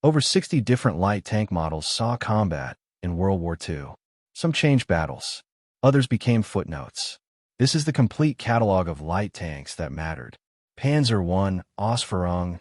Over 60 different light tank models saw combat in World War II. Some changed battles. Others became footnotes. This is the complete catalog of light tanks that mattered. Panzer I Ausführung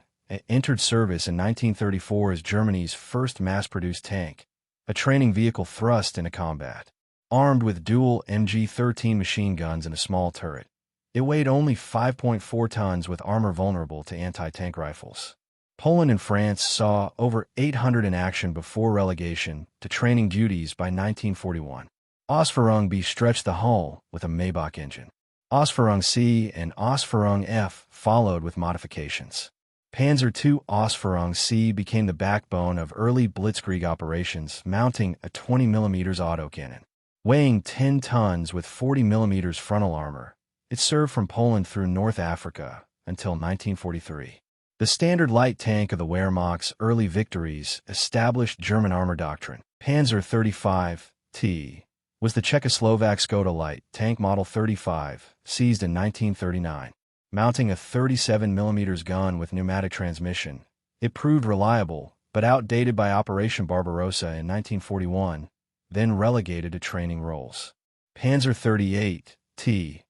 entered service in 1934 as Germany's first mass-produced tank, a training vehicle thrust into combat. Armed with dual MG-13 machine guns and a small turret, it weighed only 5.4 tons with armor vulnerable to anti-tank rifles. Poland and France saw over 800 in action before relegation to training duties by 1941. Ausführung B stretched the hull with a Maybach engine. Ausführung C and Ausführung F followed with modifications. Panzer II Ausführung C became the backbone of early blitzkrieg operations, mounting a 20mm autocannon. Weighing 10 tons with 40mm frontal armor, it served from Poland through North Africa until 1943. The standard light tank of the Wehrmacht's early victories established German armor doctrine. Panzer 35T was the Czechoslovak Škoda light tank model 35, seized in 1939. Mounting a 37mm gun with pneumatic transmission, it proved reliable, but outdated by Operation Barbarossa in 1941, then relegated to training roles. Panzer 38T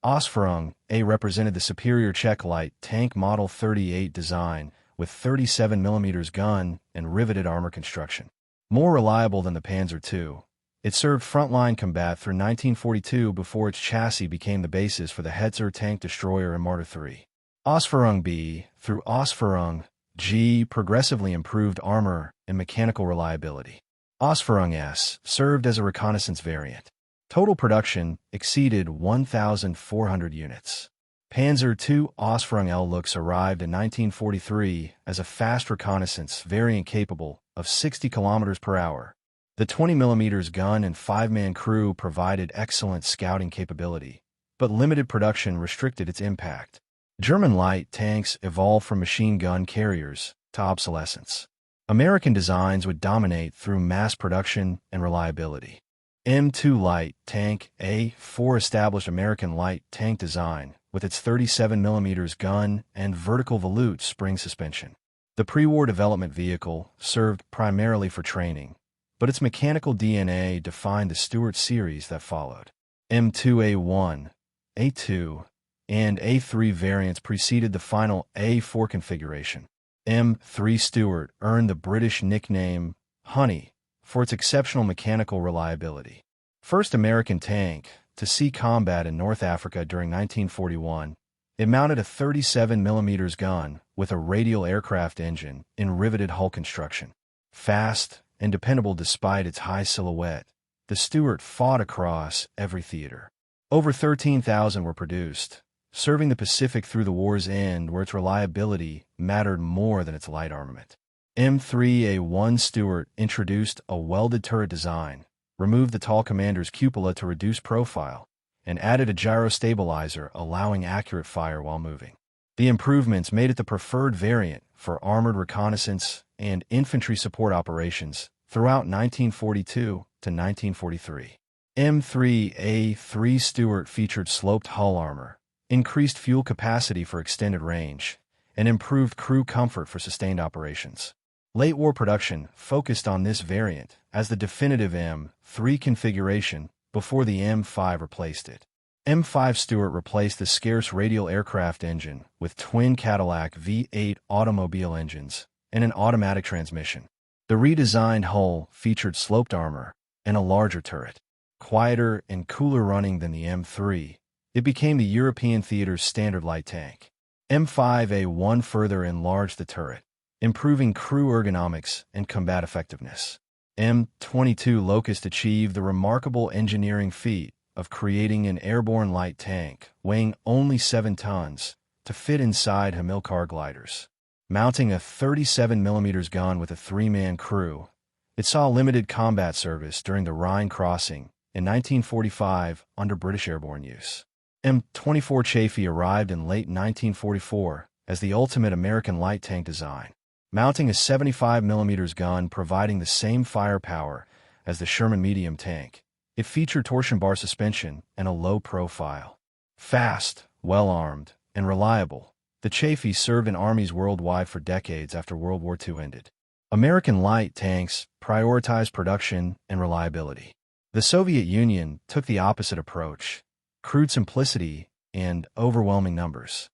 Ausführung A represented the superior Czech light tank model 38 design with 37mm gun and riveted armor construction. More reliable than the Panzer II, it served frontline combat through 1942 before its chassis became the basis for the Hetzer tank destroyer and Marder III. Ausführung B through Ausführung G progressively improved armor and mechanical reliability. Ausführung S served as a reconnaissance variant. Total production exceeded 1,400 units. Panzer II Ausführung L Lux arrived in 1943 as a fast reconnaissance variant capable of 60 km per hour. The 20mm gun and 5-man crew provided excellent scouting capability, but limited production restricted its impact. German light tanks evolved from machine gun carriers to obsolescence. American designs would dominate through mass production and reliability. M2 light tank A4 established American light tank design with its 37mm gun and vertical volute spring suspension. The pre-war development vehicle served primarily for training, but its mechanical DNA defined the Stuart series that followed. M2A1, A2, and A3 variants preceded the final A4 configuration. M3 Stuart earned the British nickname Honey for its exceptional mechanical reliability. First American tank to see combat in North Africa during 1941, it mounted a 37mm gun with a radial aircraft engine in riveted hull construction. Fast and dependable despite its high silhouette, the Stuart fought across every theater. Over 13,000 were produced, serving the Pacific through the war's end where its reliability mattered more than its light armament. M3A1 Stuart introduced a welded turret design, removed the tall commander's cupola to reduce profile, and added a gyro stabilizer allowing accurate fire while moving. The improvements made it the preferred variant for armored reconnaissance and infantry support operations throughout 1942 to 1943. M3A3 Stuart featured sloped hull armor, increased fuel capacity for extended range, and improved crew comfort for sustained operations. Late war production focused on this variant as the definitive M3 configuration before the M5 replaced it. M5 Stuart replaced the scarce radial aircraft engine with twin Cadillac V8 automobile engines and an automatic transmission. The redesigned hull featured sloped armor and a larger turret. Quieter and cooler running than the M3, it became the European theater's standard light tank. M5A1 further enlarged the turret, improving crew ergonomics and combat effectiveness. M22 Locust achieved the remarkable engineering feat of creating an airborne light tank weighing only 7 tons to fit inside Hamilcar gliders. Mounting a 37mm gun with a 3-man crew, it saw limited combat service during the Rhine crossing in 1945 under British airborne use. M24 Chaffee arrived in late 1944 as the ultimate American light tank design, mounting a 75mm gun providing the same firepower as the Sherman medium tank. It featured torsion bar suspension and a low profile. Fast, well-armed, and reliable, the Chaffee served in armies worldwide for decades after World War II ended. American light tanks prioritized production and reliability. The Soviet Union took the opposite approach: crude simplicity and overwhelming numbers.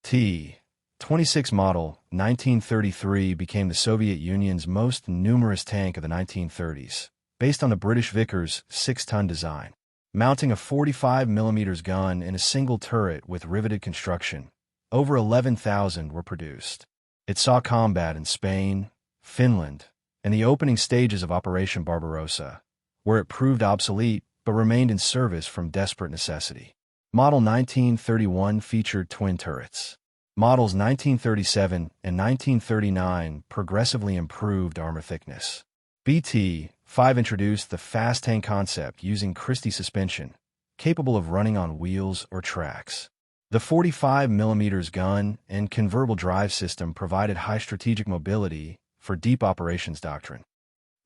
T-26 model 1933 became the Soviet Union's most numerous tank of the 1930s, based on the British Vickers 6-ton design. Mounting a 45mm gun in a single turret with riveted construction, over 11,000 were produced. It saw combat in Spain, Finland, and the opening stages of Operation Barbarossa, where it proved obsolete but remained in service from desperate necessity. Model 1931 featured twin turrets. Models 1937 and 1939 progressively improved armor thickness. BT-5 introduced the fast tank concept using Christie suspension, capable of running on wheels or tracks. The 45mm gun and convertible drive system provided high strategic mobility for deep operations doctrine.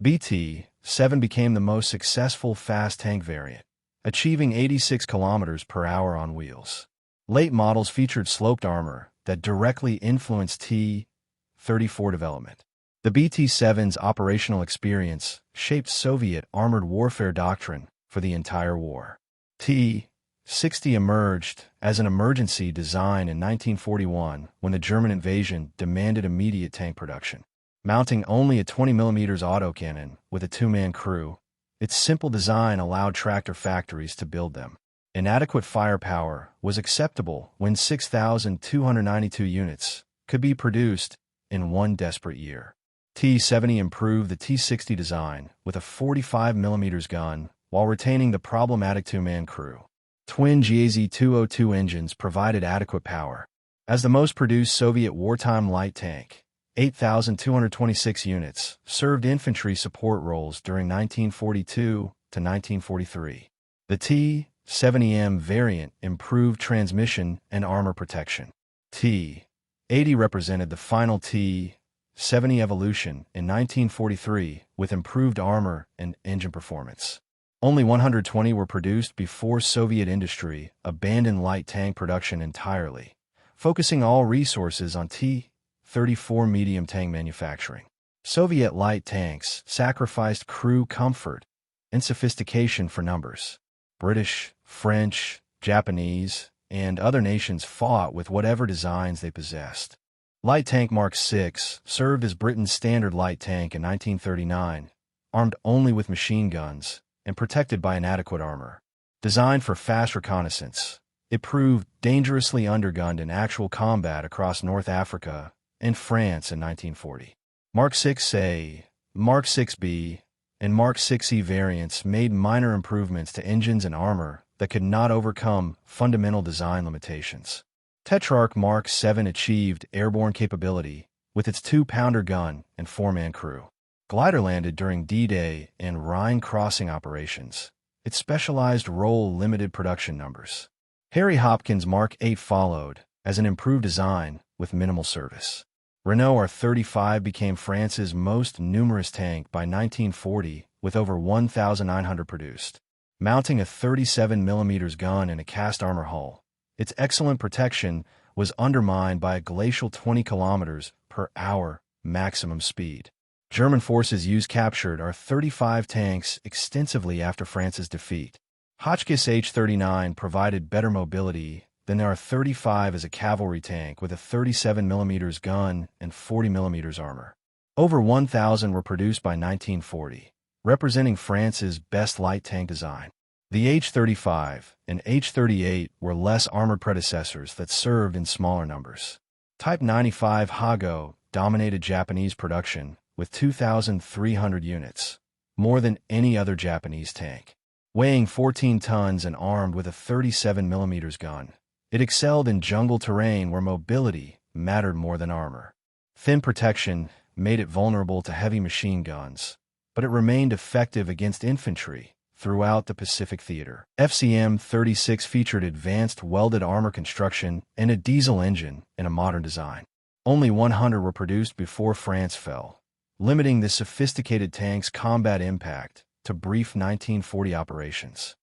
BT-7 became the most successful fast tank variant, achieving 86 km per hour on wheels. Late models featured sloped armor that directly influenced T-34 development. The BT-7's operational experience shaped Soviet armored warfare doctrine for the entire war. T-60 emerged as an emergency design in 1941 when the German invasion demanded immediate tank production. Mounting only a 20mm autocannon with a two-man crew, its simple design allowed tractor factories to build them. Inadequate firepower was acceptable when 6,292 units could be produced in one desperate year. T-70 improved the T-60 design with a 45mm gun while retaining the problematic two-man crew. Twin GAZ-202 engines provided adequate power. As the most produced Soviet wartime light tank, 8,226 units served infantry support roles during 1942 to 1943. The T-70M variant improved transmission and armor protection. T-80 represented the final T-70 evolution in 1943 with improved armor and engine performance. Only 120 were produced before Soviet industry abandoned light tank production entirely, focusing all resources on T-34 medium tank manufacturing. Soviet light tanks sacrificed crew comfort and sophistication for numbers. British, French, Japanese, and other nations fought with whatever designs they possessed. Light Tank Mark VI served as Britain's standard light tank in 1939, armed only with machine guns and protected by inadequate armor. Designed for fast reconnaissance, it proved dangerously undergunned in actual combat across North Africa and France in 1940. Mark VI-A, Mark VI-B, and Mark VI-E variants made minor improvements to engines and armor that could not overcome fundamental design limitations. Tetrarch Mark VII achieved airborne capability with its 2-pounder gun and 4-man crew. Glider landed during D-Day and Rhine crossing operations. Its specialized role limited production numbers. Harry Hopkins Mark VIII followed as an improved design with minimal service. Renault R35 became France's most numerous tank by 1940 with over 1,900 produced. Mounting a 37mm gun in a cast armor hull, its excellent protection was undermined by a glacial 20 km per hour maximum speed. German forces used captured R-35 tanks extensively after France's defeat. Hotchkiss H-39 provided better mobility than the R-35 as a cavalry tank with a 37mm gun and 40mm armor. Over 1,000 were produced by 1940, representing France's best light tank design. The H-35 and H-38 were less armored predecessors that served in smaller numbers. Type 95 Hago dominated Japanese production with 2,300 units, more than any other Japanese tank. Weighing 14 tons and armed with a 37mm gun, it excelled in jungle terrain where mobility mattered more than armor. Thin protection made it vulnerable to heavy machine guns, but it remained effective against infantry throughout the Pacific Theater. FCM-36 featured advanced welded armor construction and a diesel engine in a modern design. Only 100 were produced before France fell, limiting the sophisticated tank's combat impact to brief 1940 operations.